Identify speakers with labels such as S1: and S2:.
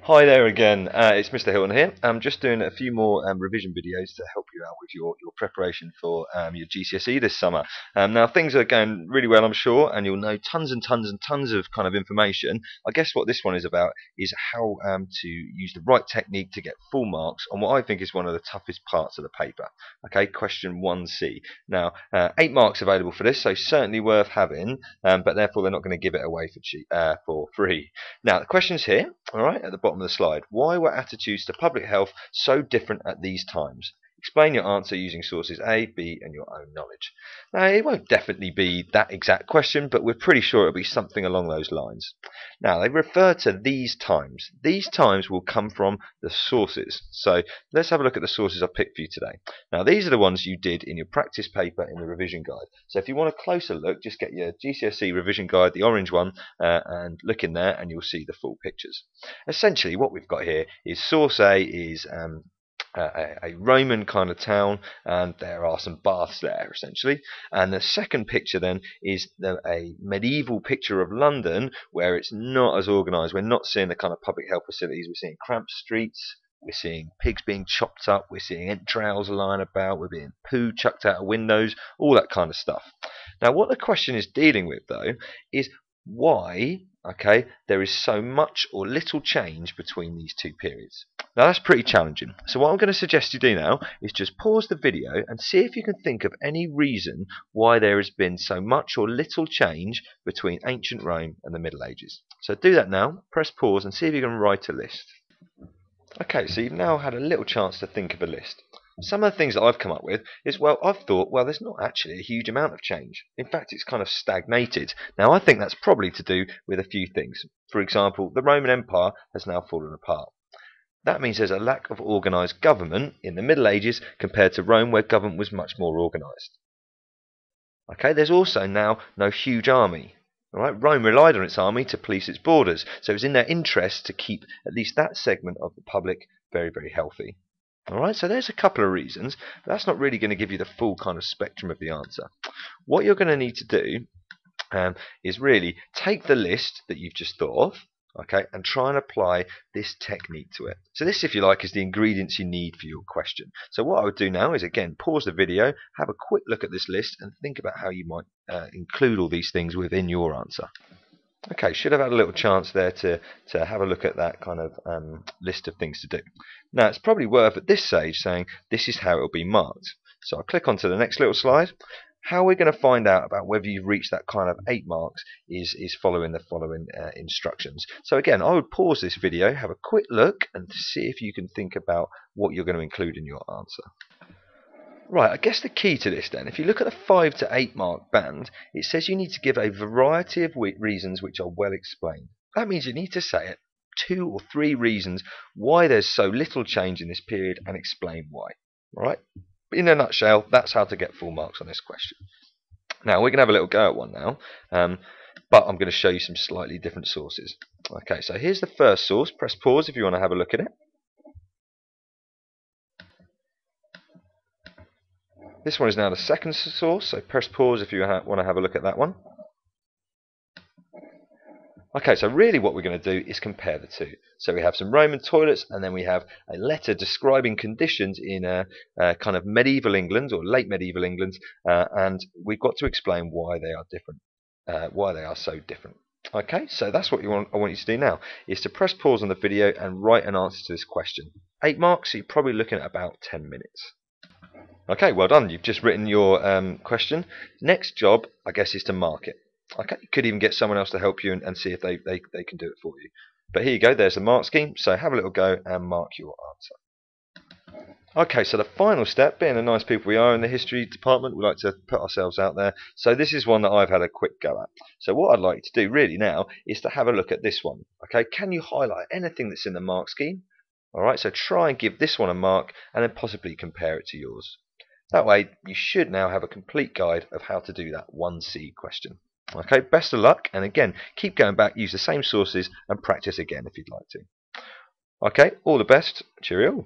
S1: Hi there again, it's Mr. Hilton here. I'm just doing a few more revision videos to help you out with your preparation for your GCSE this summer. Now things are going really well, I'm sure, and you'll know tons and tons and tons of kind of information. I guess what this one is about is how to use the right technique to get full marks on what I think is one of the toughest parts of the paper. Okay, question 1C. Now, 8 marks available for this, so certainly worth having, but therefore they're not going to give it away for free. Now, the question's here, all right, at the bottom of the slide. Why were attitudes to public health so different at these times? Explain your answer using sources A, B, and your own knowledge. Now, it won't definitely be that exact question, but we're pretty sure it'll be something along those lines. Now, they refer to these times. These times will come from the sources. So let's have a look at the sources I've picked for you today. Now, these are the ones you did in your practice paper in the revision guide. So if you want a closer look, just get your GCSE revision guide, the orange one, and look in there and you'll see the full pictures. Essentially, what we've got here is source A is a Roman kind of town, and there are some baths there essentially. And the second picture then is a medieval picture of London where it's not as organised. We're not seeing the kind of public health facilities. We're seeing cramped streets, we're seeing pigs being chopped up, we're seeing entrails lying about, we're being poo chucked out of windows, all that kind of stuff. Now what the question is dealing with though is why there is so much or little change between these two periods. Now that's pretty challenging. So what I'm going to suggest you do now is just pause the video and see if you can think of any reason why there has been so much or little change between ancient Rome and the Middle Ages. So do that now, press pause and see if you can write a list. Okay, so you've now had a little chance to think of a list. Some of the things that I've come up with is, well, I've thought, well, there's not actually a huge amount of change. In fact, it's kind of stagnated. Now, I think that's probably to do with a few things. For example, the Roman Empire has now fallen apart. That means there's a lack of organised government in the Middle Ages compared to Rome, where government was much more organised. Okay, there's also now no huge army. All right, Rome relied on its army to police its borders, so it was in their interest to keep at least that segment of the public very, very healthy. Alright, so there's a couple of reasons, but that's not really going to give you the full kind of spectrum of the answer. What you're going to need to do is really take the list that you've just thought of, and try and apply this technique to it. So this, if you like, is the ingredients you need for your question. So what I would do now is, again, pause the video, have a quick look at this list, and think about how you might include all these things within your answer. Okay, should have had a little chance there to have a look at that kind of list of things to do. Now, it's probably worth at this stage saying this is how it will be marked. So I'll click onto the next little slide. How we're going to find out about whether you've reached that kind of 8 marks is following the following instructions. So again, I would pause this video, have a quick look, and see if you can think about what you're going to include in your answer. Right, I guess the key to this then, if you look at the 5 to 8 mark band, it says you need to give a variety of reasons which are well explained. That means you need to say it 2 or 3 reasons why there's so little change in this period and explain why. Alright, in a nutshell, that's how to get full marks on this question. Now, we're going to have a little go at one now, but I'm going to show you some slightly different sources. Okay, so here's the first source. Press pause if you want to have a look at it. This one is now the second source, so press pause if you want to have a look at that one. Okay, so really what we're going to do is compare the two. So we have some Roman toilets, and then we have a letter describing conditions in kind of medieval England or late medieval England, and we've got to explain why they are different, why they are so different. Okay, so that's what I want you to do now, is to press pause on the video and write an answer to this question. 8 marks, so you're probably looking at about 10 minutes. Okay, well done. You've just written your question. Next job, I guess, is to mark it. Okay, you could even get someone else to help you and see if they can do it for you. But here you go, there's the mark scheme. So have a little go and mark your answer. Okay, so the final step, being the nice people we are in the history department, we like to put ourselves out there. So this is one that I've had a quick go at. So what I'd like to do really now is to have a look at this one. Okay, can you highlight anything that's in the mark scheme? Alright, so try and give this one a mark and then possibly compare it to yours. That way, you should now have a complete guide of how to do that 1C question. Okay, best of luck, and again, keep going back, use the same sources, and practice again if you'd like to. Okay, all the best. Cheerio.